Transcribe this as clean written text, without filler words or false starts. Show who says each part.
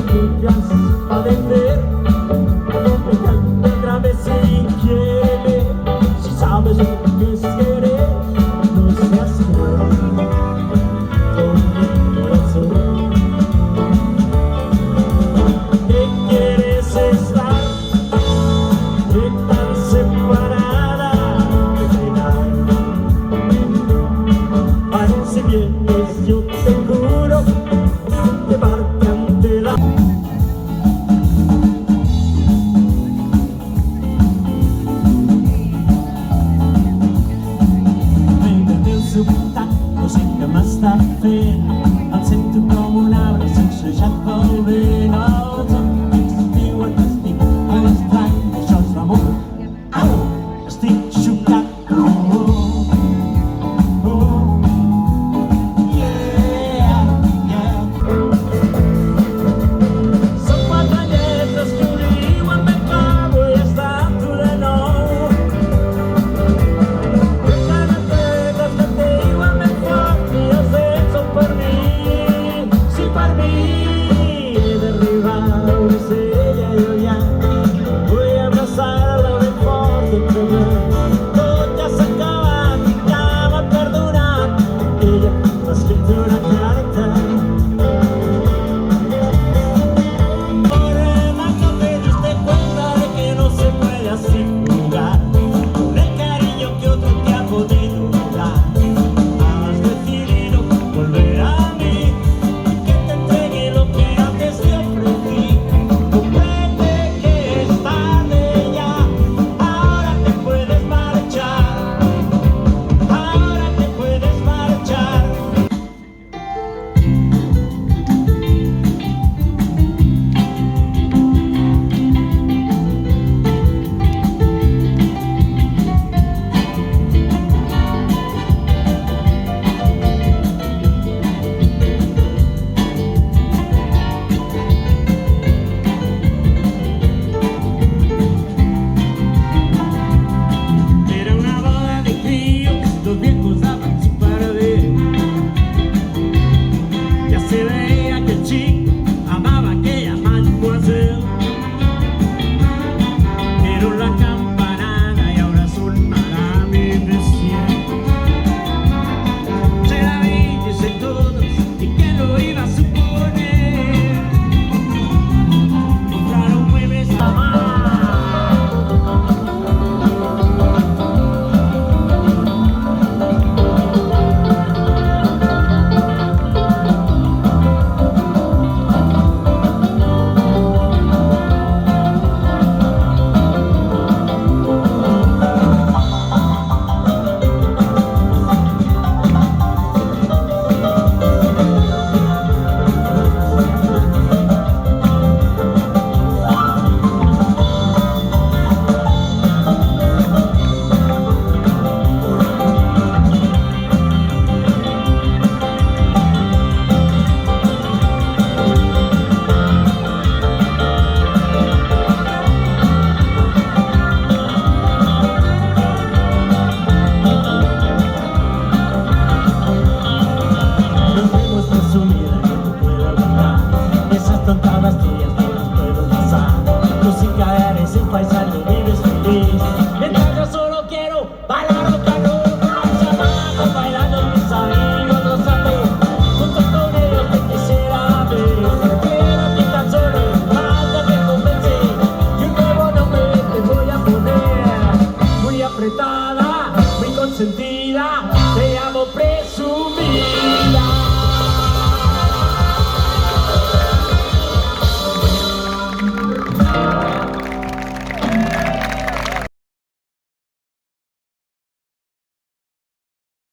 Speaker 1: tuyas a vender. Me canta otra vez si quiere, si sabes lo que es querer, no seas cruel con mi corazón. ¿Qué quieres estar? ¿Qué tan separada de penar? Si vienes yo te juro llevarte ante la... Prendete subito così che mi sta bene, al sento come un aura senza già bene.